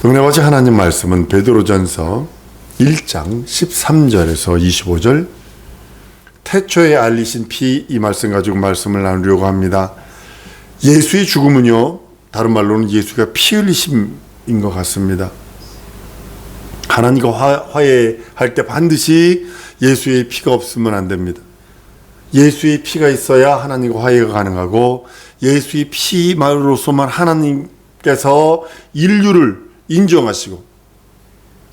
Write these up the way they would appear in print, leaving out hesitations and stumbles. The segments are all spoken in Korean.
은혜와 하나님 말씀은 베드로전서 1장 13절에서 25절, 태초에 알리신 피, 이 말씀 가지고 말씀을 나누려고 합니다. 예수의 죽음은요, 다른 말로는 예수가 피 흘리심인 것 같습니다. 하나님과 화해할 때 반드시 예수의 피가 없으면 안 됩니다. 예수의 피가 있어야 하나님과 화해가 가능하고, 예수의 피로서만 하나님께서 인류를 인정하시고,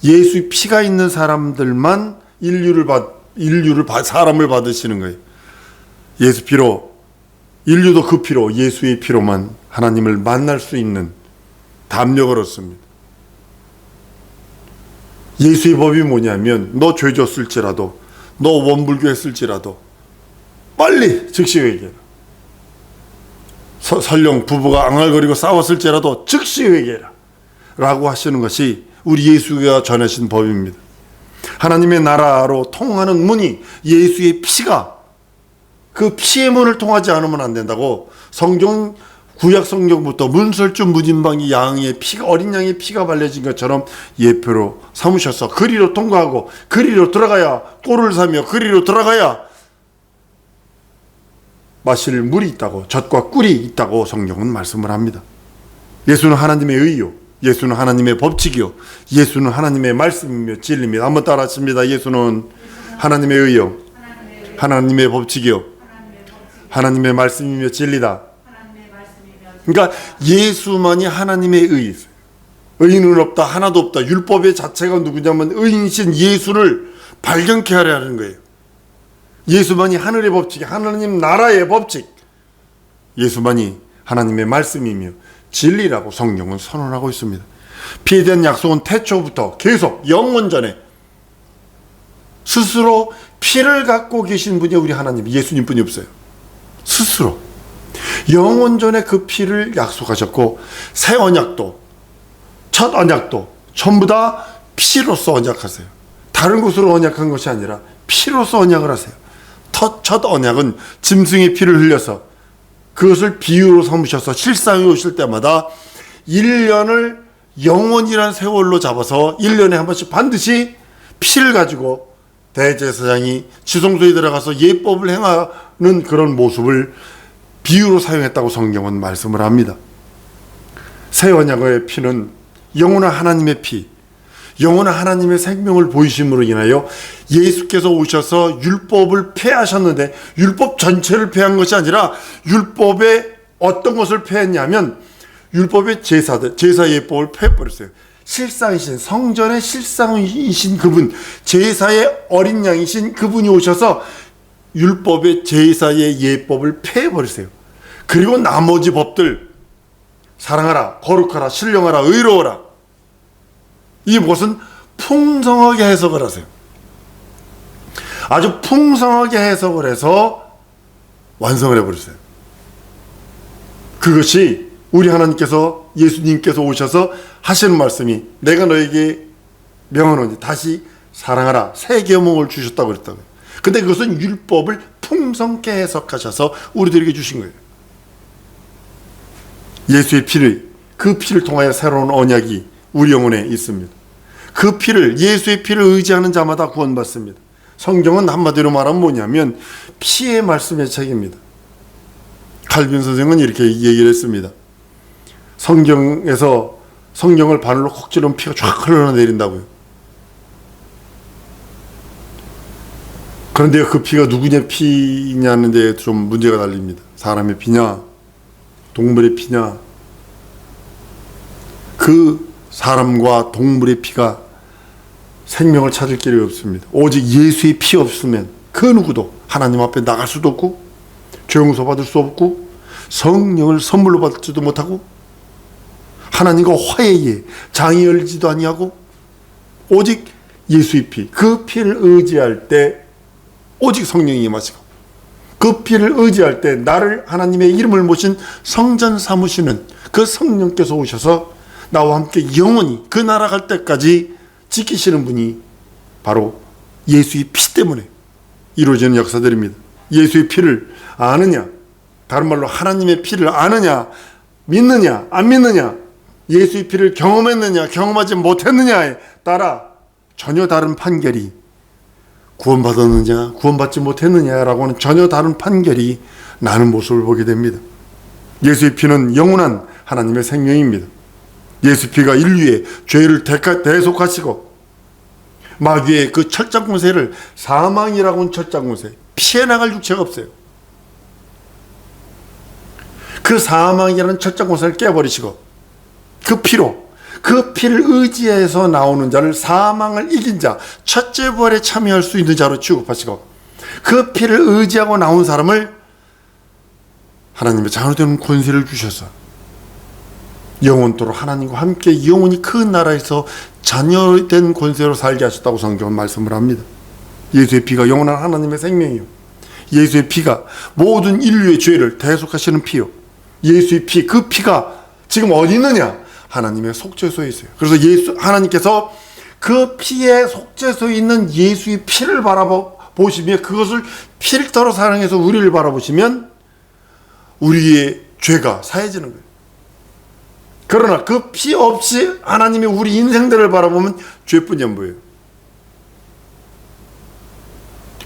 예수의 피가 있는 사람들만 사람을 받으시는 거예요. 예수 피로, 인류도 그 피로, 예수의 피로만 하나님을 만날 수 있는 담력을 얻습니다. 예수의 법이 뭐냐면, 너 죄 졌을지라도, 너 원불교 했을지라도 빨리 즉시 회개해라. 설령 부부가 앙알거리고 싸웠을지라도 즉시 회개해라 라고 하시는 것이 우리 예수가 전하신 법입니다. 하나님의 나라로 통하는 문이 예수의 피가, 그 피의 문을 통하지 않으면 안 된다고 성경, 구약 성경부터 문설주 무진방이 양의 피가, 어린 양의 피가 발려진 것처럼 예표로 삼으셔서 그리로 통과하고 그리로 들어가야, 꼴을 사며 그리로 들어가야 마실 물이 있다고, 젖과 꿀이 있다고 성경은 말씀을 합니다. 예수는 하나님의 의요, 예수는 하나님의 법칙이요, 예수는 하나님의 말씀이며 진리입니다. 한번 따라 하십니다. 예수는 하나님의 의요, 하나님의 법칙이요, 하나님의 말씀이며 진리다. 그러니까 예수만이 하나님의 의이세요. 의인은 없다, 하나도 없다. 율법의 자체가 누구냐면 의인이신 예수를 발견케 하려 하는 거예요. 예수만이 하늘의 법칙, 하나님 나라의 법칙, 예수만이 하나님의 말씀이며 진리라고 성경은 선언하고 있습니다. 피에 대한 약속은 태초부터 계속 영원전에 스스로 피를 갖고 계신 분이 우리 하나님, 예수님뿐이 없어요. 스스로 영원전에 그 피를 약속하셨고, 새 언약도 첫 언약도 전부 다 피로서 언약하세요. 다른 것으로 언약한 것이 아니라 피로서 언약을 하세요. 첫 언약은 짐승의 피를 흘려서 그것을 비유로 삼으셔서 실상에 오실 때마다 1년을 영원이란 세월로 잡아서 1년에 한 번씩 반드시 피를 가지고 대제사장이 지성소에 들어가서 예법을 행하는 그런 모습을 비유로 사용했다고 성경은 말씀을 합니다. 새 언약의 피는 영원한 하나님의 피, 영원한 하나님의 생명을 보이심으로 인하여 예수께서 오셔서 율법을 폐하셨는데, 율법 전체를 폐한 것이 아니라 율법의 어떤 것을 폐했냐면 율법의 제사들, 제사 예법을 폐해버렸어요. 실상이신, 성전의 실상이신 그분, 제사의 어린 양이신 그분이 오셔서 율법의 제사의 예법을 폐해버렸어요. 그리고 나머지 법들, 사랑하라, 거룩하라, 신령하라, 의로워라, 이것은 풍성하게 해석을 하세요. 아주 풍성하게 해석을 해서 완성을 해버렸어요. 그것이 우리 하나님께서, 예수님께서 오셔서 하시는 말씀이, 내가 너에게 명하노니 다시 사랑하라, 새 계명을 주셨다고 그랬다고요. 근데 그것은 율법을 풍성케 해석하셔서 우리들에게 주신 거예요. 예수의 피를, 그 피를 통하여 새로운 언약이 우리 영혼에 있습니다. 그 피를, 예수의 피를 의지하는 자마다 구원받습니다. 성경은 한마디로 말하면 뭐냐면 피의 말씀의 책입니다. 칼빈 선생은 이렇게 얘기를 했습니다. 성경에서 성경을 바늘로 콕 찌르면 피가 쫙 흘러내린다고요. 그런데 그 피가 누구의 피냐는 데 좀 문제가 달립니다. 사람의 피냐, 동물의 피냐. 그 사람과 동물의 피가 생명을 찾을 길이 없습니다. 오직 예수의 피 없으면 그 누구도 하나님 앞에 나갈 수도 없고, 죄 용서 받을 수 없고, 성령을 선물로 받지도 못하고, 하나님과 화해에 장이 열리지도 아니하고, 오직 예수의 피, 그 피를 의지할 때 오직 성령이 임하시고, 그 피를 의지할 때 나를, 하나님의 이름을 모신 성전 삼으시는 그 성령께서 오셔서 나와 함께 영원히 그 나라 갈 때까지 지키시는 분이 바로 예수의 피 때문에 이루어지는 역사들입니다. 예수의 피를 아느냐, 다른 말로 하나님의 피를 아느냐, 믿느냐, 안 믿느냐, 예수의 피를 경험했느냐 경험하지 못했느냐에 따라 전혀 다른 판결이, 구원받았느냐 구원받지 못했느냐라고는 전혀 다른 판결이 나는 모습을 보게 됩니다. 예수의 피는 영원한 하나님의 생명입니다. 예수의 피가 인류의 죄를 대속하시고 마귀의 그 철장 권세를, 사망이라고 하는 철장 권세, 피해 나갈 육체가 없어요. 그 사망이라는 철장 권세를 깨버리시고 그 피로, 그 피를 의지해서 나오는 자를 사망을 이긴 자, 첫째 부활에 참여할 수 있는 자로 취급하시고, 그 피를 의지하고 나온 사람을 하나님의 자녀 되는 권세를 주셔서 영원토록 하나님과 함께 영원히 그 나라에서 자녀된 권세로 살게 하셨다고 성경은 말씀을 합니다. 예수의 피가 영원한 하나님의 생명이요, 예수의 피가 모든 인류의 죄를 대속하시는 피요, 예수의 피, 그 피가 지금 어디 있느냐? 하나님의 속죄소에 있어요. 그래서 하나님께서 그 피의 속죄소에 있는 예수의 피를 바라보시며 그것을 필터로 사랑해서 우리를 바라보시면 우리의 죄가 사해지는 거예요. 그러나 그 피 없이 하나님의 우리 인생들을 바라보면 죄뿐 전부예요.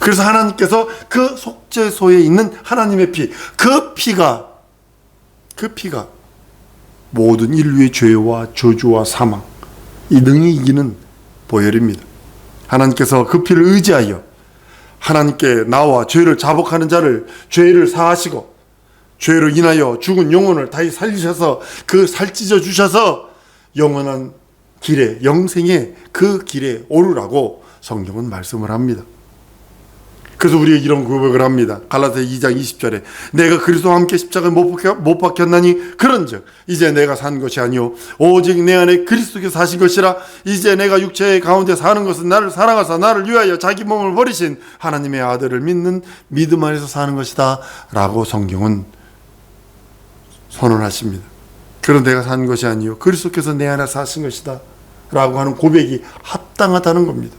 그래서 하나님께서 그 속죄소에 있는 하나님의 피, 그 피가 모든 인류의 죄와 저주와 사망, 이 능히 이기는 보혈입니다. 하나님께서 그 피를 의지하여 하나님께 나와 죄를 자복하는 자를 죄를 사하시고 죄로 인하여 죽은 영혼을 다시 살리셔서 그 살찌져 주셔서 영원한 길에, 영생의 그 길에 오르라고 성경은 말씀을 합니다. 그래서 우리에게 이런 고백을 합니다. 갈라디아 2장 20절에 내가 그리스도와 함께 십자가에 못 박혔나니 그런즉 이제 내가 산 것이 아니요 오직 내 안에 그리스도께서 사신 것이라. 이제 내가 육체의 가운데 사는 것은 나를 사랑하사 나를 위하여 자기 몸을 버리신 하나님의 아들을 믿는 믿음 안에서 사는 것이다 라고 성경은 선언하십니다. 그런 내가 산 것이 아니요 그리스도께서 내 안에 사신 것이다 라고 하는 고백이 합당하다는 겁니다.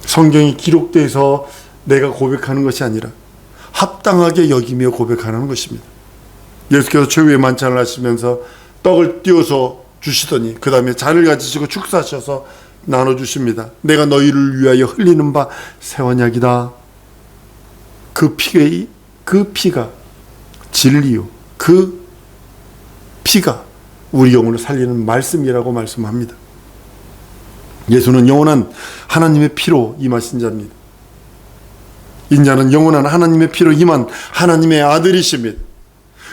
성경이 기록돼서 내가 고백하는 것이 아니라 합당하게 여기며 고백하는 것입니다. 예수께서 최후의 만찬을 하시면서 떡을 띄워서 주시더니 그 다음에 잔을 가지시고 축사하셔서 나눠주십니다. 내가 너희를 위하여 흘리는 바 새 언약이다. 그 피가 진리요, 그 피가 우리 영혼을 살리는 말씀이라고 말씀합니다. 예수는 영원한 하나님의 피로 임하신 자입니다. 인자는 영원한 하나님의 피로 임한 하나님의 아들이십니다.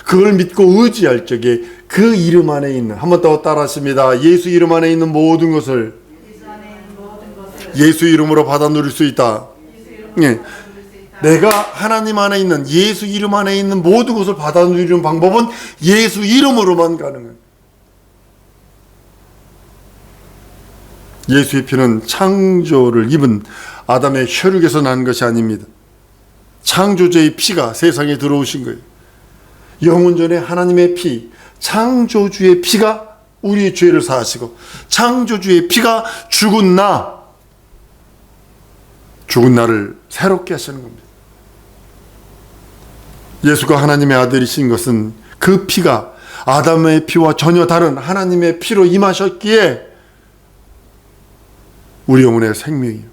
그걸 믿고 의지할 적에 그 이름 안에 있는, 한 번 더 따라하십니다. 예수 이름 안에 있는 모든 것을 예수 이름으로 받아 누릴 수 있다. 예. 내가 하나님 안에 있는, 예수 이름 안에 있는 모든 것을 받아 누리는 방법은 예수 이름으로만 가능해요. 예수의 피는 창조를 입은 아담의 혈육에서 난 것이 아닙니다. 창조주의 피가 세상에 들어오신 거예요. 영원전에 하나님의 피, 창조주의 피가 우리의 죄를 사하시고 창조주의 피가 죽은 나를 새롭게 하시는 겁니다. 예수가 하나님의 아들이신 것은 그 피가 아담의 피와 전혀 다른 하나님의 피로 임하셨기에 우리 영혼의 생명이요,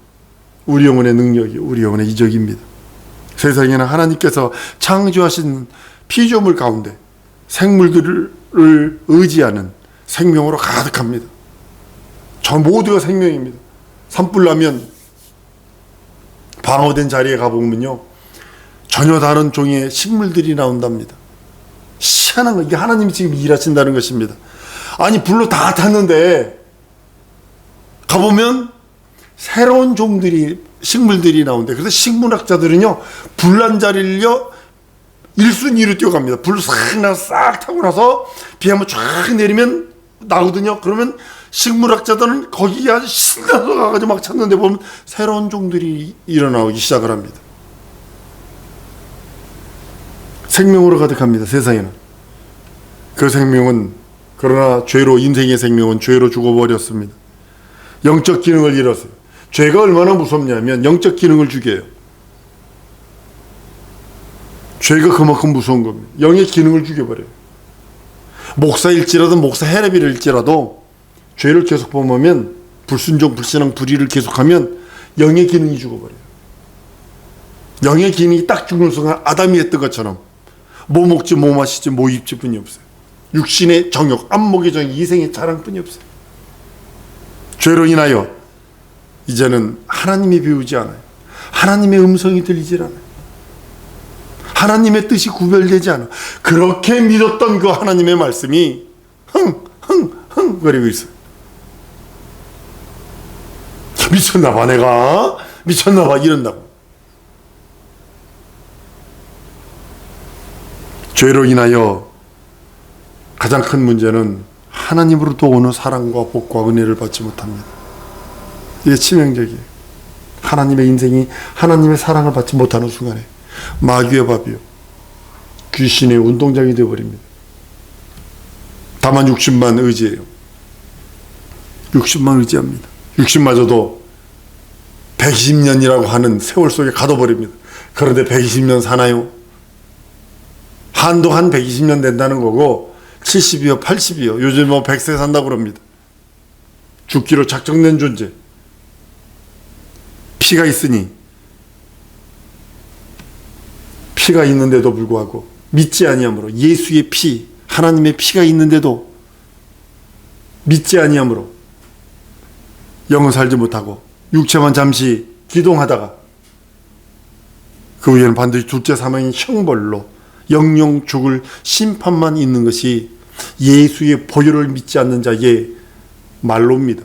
우리 영혼의 능력이요, 우리 영혼의 이적입니다. 세상에는 하나님께서 창조하신 피조물 가운데 생물들을 의지하는 생명으로 가득합니다. 저 모두가 생명입니다. 산불 나면 방어된 자리에 가보면요, 전혀 다른 종의 식물들이 나온답니다. 희한한 거, 이게 하나님이 지금 일하신다는 것입니다. 아니, 불로 다 탔는데 가보면 새로운 종들이, 식물들이 나오는데, 그래서 식물학자들은요, 불난 자리를요 1순위로 뛰어갑니다. 불 싹 타고 나서 비 한번 쫙 내리면 나거든요. 그러면 식물학자들은 거기 아주 신나서 가가지고 막 찾는데 보면 새로운 종들이 일어나기 시작을 합니다. 생명으로 가득합니다. 세상에는. 그 생명은, 그러나 죄로, 인생의 생명은 죄로 죽어버렸습니다. 영적 기능을 잃었어요. 죄가 얼마나 무섭냐면 영적 기능을 죽여요. 죄가 그만큼 무서운 겁니다. 영의 기능을 죽여버려요. 목사일지라도 목사 헤레비일지라도 죄를 계속 범하면, 불순종, 불신앙, 불의를 계속하면 영의 기능이 죽어버려요. 영의 기능이 딱 죽는 순간 아담이 했던 것처럼 뭐 먹지 뭐 마시지 뭐 입지 뿐이 없어요. 육신의 정욕, 안목의 정욕, 이생의 자랑뿐이 없어요. 죄로 인하여 이제는 하나님이 배우지 않아요. 하나님의 음성이 들리질 않아요. 하나님의 뜻이 구별되지 않아. 그렇게 믿었던 그 하나님의 말씀이 흥 거리고 있어요. 미쳤나봐 내가, 미쳤나봐 이런다고. 죄로 인하여 가장 큰 문제는 하나님으로부터 오는 사랑과 복과 은혜를 받지 못합니다. 이게 치명적이에요. 하나님의 인생이 하나님의 사랑을 받지 못하는 순간에 마귀의 밥이요, 귀신의 운동장이 되어버립니다. 다만 육신만 의지해요. 육신만 의지합니다. 육신마저도 120년이라고 하는 세월 속에 가둬버립니다. 그런데 120년 사나요? 한도 120년 된다는 거고, 70이요 80이요 요즘 뭐 100세 산다고 그럽니다. 죽기로 작정된 존재. 피가 있으니, 피가 있는데도 불구하고 믿지 아니함으로, 예수의 피, 하나님의 피가 있는데도 믿지 아니함으로 영은 살지 못하고 육체만 잠시 기동하다가 그 후에는 반드시 둘째 사망인 형벌로 영영 죽을 심판만 있는 것이 예수의 보혈을 믿지 않는 자의 말로입니다.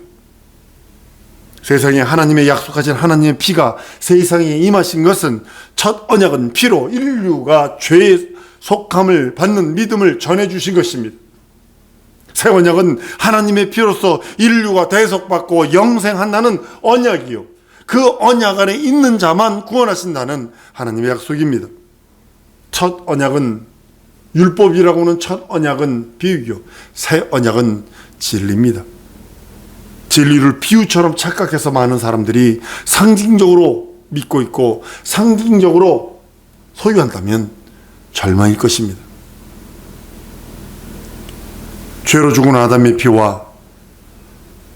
세상에 하나님의 약속하신 하나님의 피가 세상에 임하신 것은 첫 언약은 피로 인류가 죄의 속함을 받는 믿음을 전해주신 것입니다. 새 언약은 하나님의 피로서 인류가 대속받고 영생한다는 언약이요, 그 언약 안에 있는 자만 구원하신다는 하나님의 약속입니다. 첫 언약은 율법이라고는 첫 언약은 비유요, 새 언약은 진리입니다. 진리를 비유처럼 착각해서 많은 사람들이 상징적으로 믿고 있고 상징적으로 소유한다면 절망일 것입니다. 죄로 죽은 아담의 피와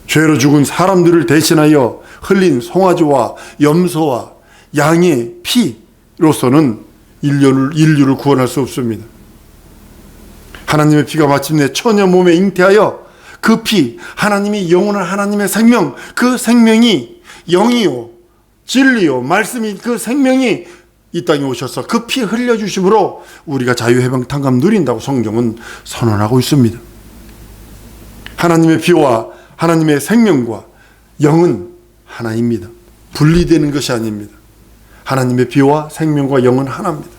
죄로 죽은 사람들을 대신하여 흘린 송아지와 염소와 양의 피로서는 인류를 구원할 수 없습니다. 하나님의 피가 마침내 처녀 몸에 잉태하여 그 피, 하나님이 영원한 하나님의 생명, 그 생명이 영이요 진리요 말씀이, 그 생명이 이 땅에 오셔서 그 피 흘려주심으로 우리가 자유해방탕감 누린다고 성경은 선언하고 있습니다. 하나님의 피와 하나님의 생명과 영은 하나입니다. 분리되는 것이 아닙니다. 하나님의 피와 생명과 영은 하나입니다.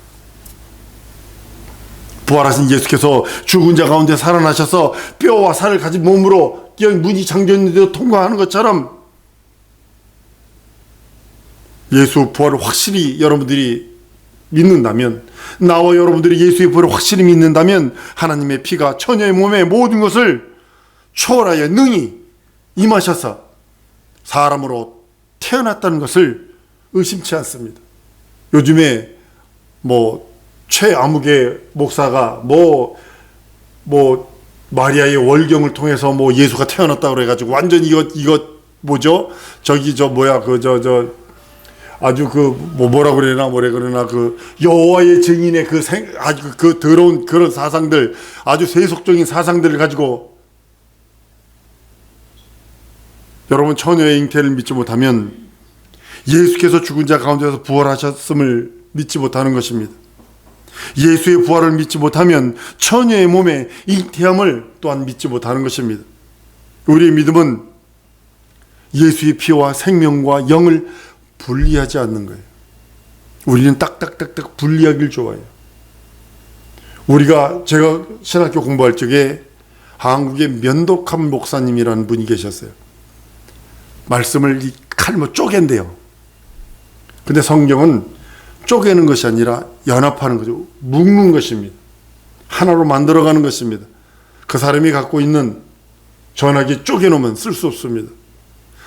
부활하신 예수께서 죽은 자 가운데 살아나셔서 뼈와 살을 가진 몸으로 문이 잠겼는데도 통과하는 것처럼 예수 부활을 확실히 여러분들이 믿는다면, 나와 여러분들이 예수의 부활을 확실히 믿는다면 하나님의 피가 처녀의 몸의 모든 것을 초월하여 능히 임하셔서 사람으로 태어났다는 것을 의심치 않습니다. 요즘에 최아무개 목사가 마리아의 월경을 통해서 예수가 태어났다고 그래가지고 완전 이거 뭐죠? 아주 뭐라 그러나 그 여호와의 증인의 아주 그 더러운 그런 사상들, 아주 세속적인 사상들을 가지고 여러분 처녀의 잉태를 믿지 못하면 예수께서 죽은 자 가운데서 부활하셨음을 믿지 못하는 것입니다. 예수의 부활을 믿지 못하면 처녀의 몸에 잉태함을 또한 믿지 못하는 것입니다. 우리의 믿음은 예수의 피와 생명과 영을 분리하지 않는 거예요. 우리는 딱딱딱딱 분리하길 좋아해요. 제가 신학교 공부할 적에 한국의 면독한 목사님이라는 분이 계셨어요. 말씀을 칼로 쪼갠대요. 근데 성경은 쪼개는 것이 아니라 연합하는 거죠. 묶는 것입니다. 하나로 만들어가는 것입니다. 그 사람이 갖고 있는 전화기 쪼개놓으면 쓸 수 없습니다.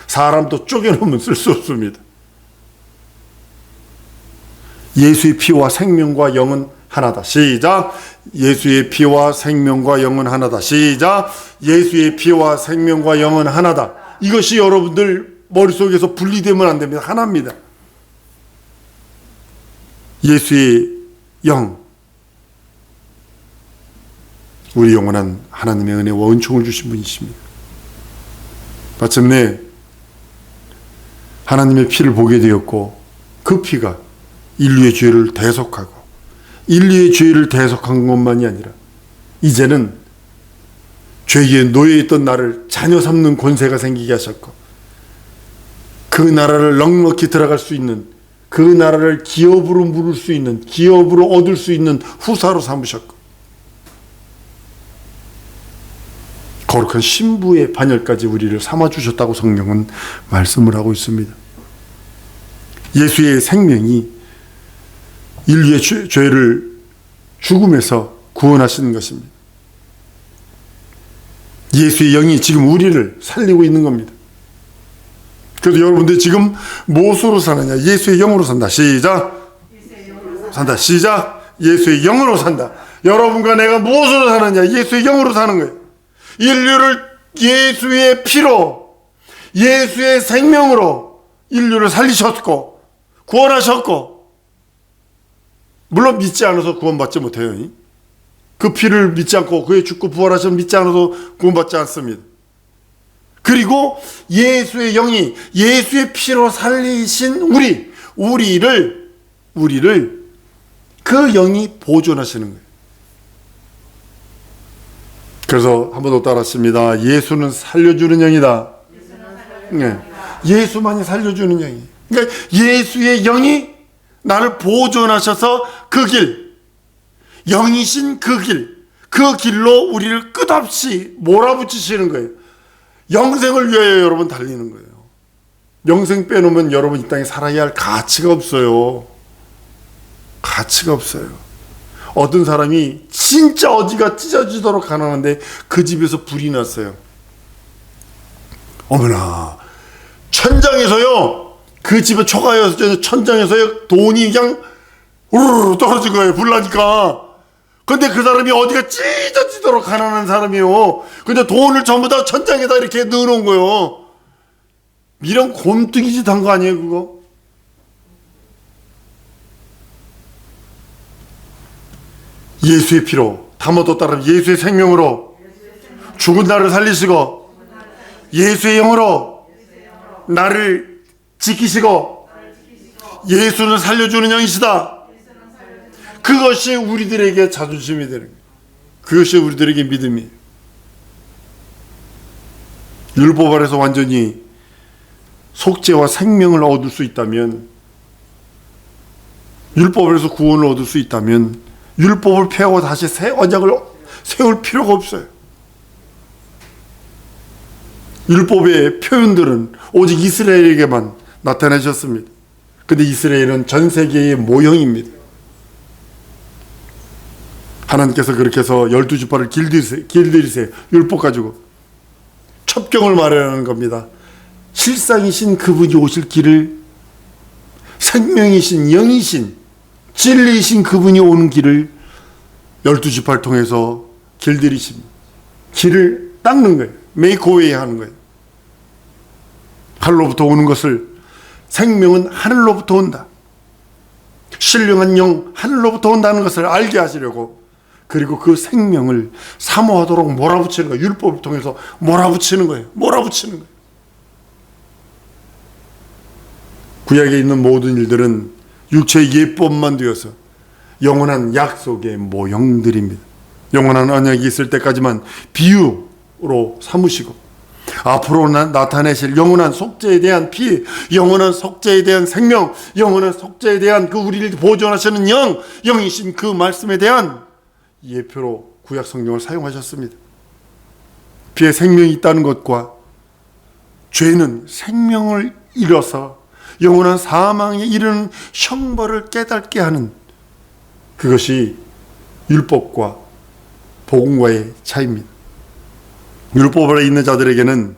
사람도 쪼개놓으면 쓸 수 없습니다. 예수의 피와 생명과 영은 하나다. 시작. 예수의 피와 생명과 영은 하나다. 시작. 예수의 피와 생명과 영은 하나다. 이것이 여러분들 머릿속에서 분리되면 안 됩니다. 하나입니다. 예수의 영, 우리 영원한 하나님의 은혜와 은총을 주신 분이십니다. 마침내 하나님의 피를 보게 되었고, 그 피가 인류의 죄를 대속하고, 인류의 죄를 대속한 것만이 아니라 이제는 죄에 놓여있던 나를 자녀 삼는 권세가 생기게 하셨고, 그 나라를 넉넉히 들어갈 수 있는, 그 나라를 기업으로 물을 수 있는, 기업으로 얻을 수 있는 후사로 삼으셨고, 거룩한 신부의 반열까지 우리를 삼아주셨다고 성경은 말씀을 하고 있습니다. 예수의 생명이 인류의 죄를 죽음에서 구원하시는 것입니다. 예수의 영이 지금 우리를 살리고 있는 겁니다. 그래서 여러분들 지금 무엇으로 사느냐? 예수의 영으로 산다. 시작. 산다. 시작. 예수의 영으로 산다. 여러분과 내가 무엇으로 사느냐? 예수의 영으로 사는 거예요. 인류를 예수의 피로, 예수의 생명으로 인류를 살리셨고 구원하셨고, 물론 믿지 않아서 구원받지 못해요. 그 피를 믿지 않고 그의 죽고 부활하셔서 믿지 않아서 구원받지 않습니다. 그리고 예수의 영이 예수의 피로 살리신 우리를 그 영이 보존하시는 거예요. 그래서 한 번 더 따라했습니다. 예수는 살려주는 영이다. 네. 예수만이 살려주는 영이에요. 그러니까 예수의 영이 나를 보존하셔서 그 길, 영이신 그 길로 우리를 끝없이 몰아붙이시는 거예요. 영생을 위하여 여러분 달리는 거예요. 영생 빼놓으면 여러분 이 땅에 살아야 할 가치가 없어요. 가치가 없어요. 어떤 사람이 진짜 어디가 찢어지도록 가난한데 그 집에서 불이 났어요. 어머나, 천장에서요, 그 집에 초가였어요. 천장에서요 돈이 그냥 우르르 떨어진 거예요. 불 나니까. 근데 그 사람이 어디가 찢어지도록 가난한 사람이에요. 근데 돈을 전부 다 천장에다 이렇게 넣어놓은 거예요. 이런 곰뚱이 짓 한 거 아니에요, 그거? 예수의 피로, 다모도 따르는 예수의 생명으로 죽은 나를 살리시고, 예수의 영으로 나를 지키시고, 예수는 살려주는 영이시다. 그것이 우리들에게 자존심이 되는 거예요. 그것이 우리들에게 믿음이에요. 율법 아래서 완전히 속죄와 생명을 얻을 수 있다면, 율법 아래서 구원을 얻을 수 있다면 율법을 폐하고 다시 새 언약을 세울 필요가 없어요. 율법의 표현들은 오직 이스라엘에게만 나타내셨습니다. 근데 이스라엘은 전 세계의 모형입니다. 하나님께서 그렇게 해서 12지파를 길들이세요. 율법 가지고 첩경을 마련하는 겁니다. 실상이신 그분이 오실 길을, 생명이신 영이신 진리이신 그분이 오는 길을 12지파를 통해서 길들이십니다. 길을 닦는 거예요. 메이크오웨이 하는 거예요. 하늘로부터 오는 것을, 생명은 하늘로부터 온다, 신령한 영 하늘로부터 온다는 것을 알게 하시려고, 그리고 그 생명을 사모하도록 몰아붙이는 거예요. 율법을 통해서 몰아붙이는 거예요. 몰아붙이는 거예요. 구약에 있는 모든 일들은 육체의 예법만 되어서 영원한 약속의 모형들입니다. 영원한 언약이 있을 때까지만 비유로 삼으시고, 앞으로 나타내실 영원한 속죄에 대한 피, 영원한 속죄에 대한 생명, 영원한 속죄에 대한 그 우리를 보존하시는 영이신 그 말씀에 대한 예표로 구약 성경을 사용하셨습니다. 피에 생명이 있다는 것과 죄는 생명을 잃어서 영원한 사망에 이르는 형벌을 깨닫게 하는, 그것이 율법과 복음과의 차이입니다. 율법 아래 있는 자들에게는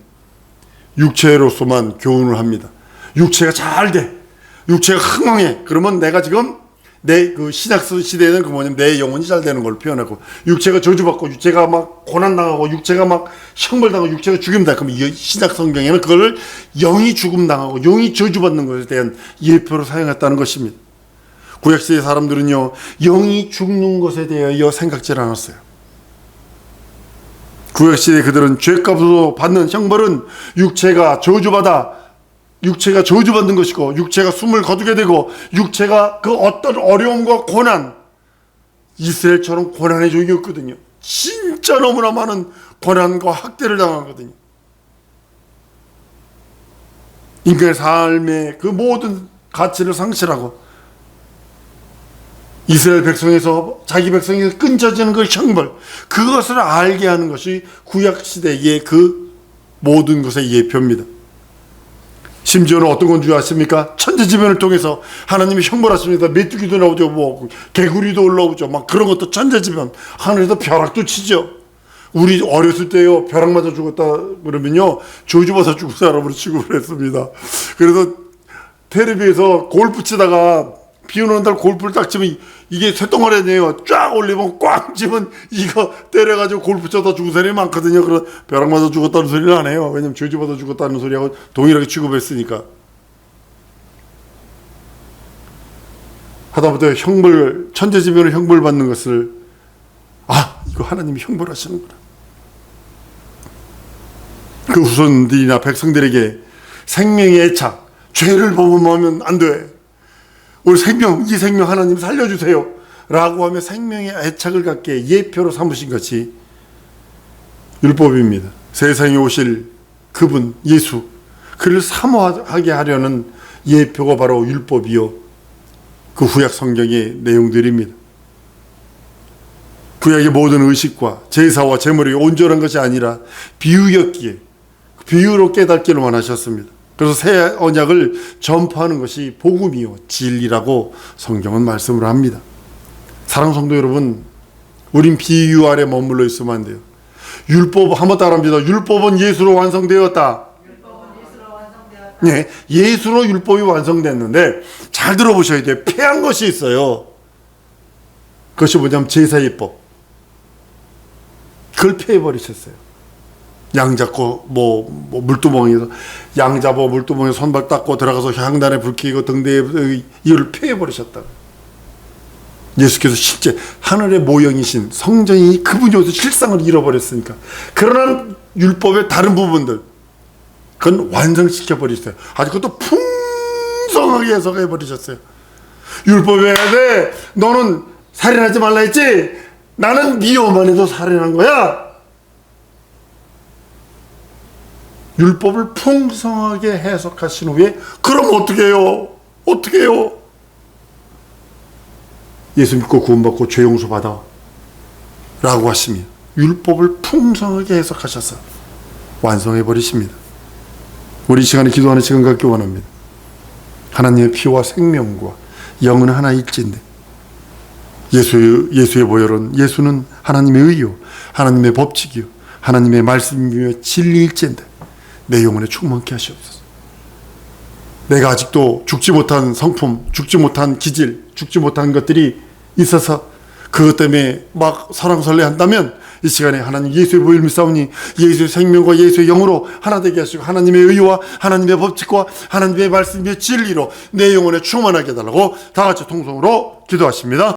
육체로서만 교훈을 합니다. 육체가 잘 돼, 육체가 흥왕해, 그러면 내가 지금 내 그 신약 시대에는 그 뭐냐면 내 영혼이 잘 되는 걸 표현하고, 육체가 저주받고 육체가 막 고난당하고 육체가 막 형벌당하고 육체가 죽임당하고, 그럼 이 신약 성경에는 그거를 영이 죽음당하고 영이 저주받는 것에 대한 예표로 사용했다는 것입니다. 구약시대 사람들은요, 영이 죽는 것에 대하여 생각질 않았어요. 구약시대 그들은 죄값으로 받는 형벌은 육체가 저주받는 것이고, 육체가 숨을 거두게 되고, 육체가 그 어떤 어려움과 고난, 이스라엘처럼 고난의 종이었거든요. 진짜 너무나 많은 고난과 학대를 당하거든요. 인간의 삶의 그 모든 가치를 상실하고, 이스라엘 백성에서 자기 백성에서 끊어지는 그 형벌, 그것을 알게 하는 것이 구약시대의 그 모든 것의 예표입니다. 심지어는 어떤 건 줄 아십니까? 천재지변을 통해서 하나님이 형벌하십니다. 메뚜기도 나오죠, 뭐 개구리도 올라오죠, 막 그런 것도 천재지변. 하늘에서 벼락도 치죠. 우리 어렸을 때요, 벼락 맞아 죽었다 그러면요, 저주받아 죽은 사람으로 취급을 했습니다. 그래서 텔레비에서 골프 치다가 비 오는 날 골프를 딱 치면 이게 쇳덩어리네요. 쫙 올리면 꽉 치면 이거 때려가지고 골프 쳐다 죽은 사람이 많거든요. 그런 벼락 맞아 죽었다는 소리를 안 해요. 왜냐면 저주받아 죽었다는 소리하고 동일하게 취급했으니까. 하다못해 천재지변을 형벌받는 것을, 이거 하나님이 형벌하시는구나. 그 후손들이나 백성들에게 생명의 애착, 죄를 범하면 안 돼. 우리 이 생명 하나님 살려주세요 라고 하며 생명의 애착을 갖게 예표로 삼으신 것이 율법입니다. 세상에 오실 그분 예수, 그를 사모하게 하려는 예표가 바로 율법이요, 그 구약 성경의 내용들입니다. 구약의 모든 의식과 제사와 제물이 온전한 것이 아니라 비유였기에 비유로 깨닫기를 원하셨습니다. 그래서 새 언약을 전파하는 것이 복음이요 진리라고 성경은 말씀을 합니다. 사랑하는 성도 여러분, 우린 비유 아래 머물러 있으면 안 돼요. 율법 한번 따라합니다. 율법은 예수로 완성되었다. 네, 예수로 율법이 완성됐는데 잘 들어보셔야 돼요. 폐한 것이 있어요. 그것이 뭐냐면 제사예법. 그걸 폐해버리셨어요. 양 잡고 물두멍에서 양 잡아 물두멍에 손발 닦고 들어가서 향단에 불 켜고 등대에 이를 폐해버리셨다. 예수께서 실제 하늘의 모형이신 성전이 그분이 어디서 실상을 잃어버렸으니까. 그러나 율법의 다른 부분들, 그건 완성시켜 버리셨어요. 아주 그것도 풍성하게 해석해 버리셨어요. 율법에 너는 살인하지 말라 했지? 나는 미워만 해도 살인한 거야. 율법을 풍성하게 해석하신 후에 그럼 어떻게 해요? 예수 믿고 구원받고 죄 용서 받아 라고 하시면 율법을 풍성하게 해석하셔서 완성해 버리십니다. 우리 이 시간에 기도하는 시간 갖기 원합니다. 하나님의 피와 생명과 영은 하나일진데, 예수의 보혈은, 예수는 하나님의 의요 하나님의 법칙이요 하나님의 말씀이며 진리일진데 내 영혼에 충만케 하시옵소서. 내가 아직도 죽지 못한 성품, 죽지 못한 기질, 죽지 못한 것들이 있어서 그것 때문에 막 설왕설래 한다면 이 시간에 하나님 예수의 보혈 믿사오니 예수의 생명과 예수의 영으로 하나 되게 하시고 하나님의 의와 하나님의 법칙과 하나님의 말씀의 진리로 내 영혼에 충만하게 해달라고 다 같이 통성으로 기도하십니다.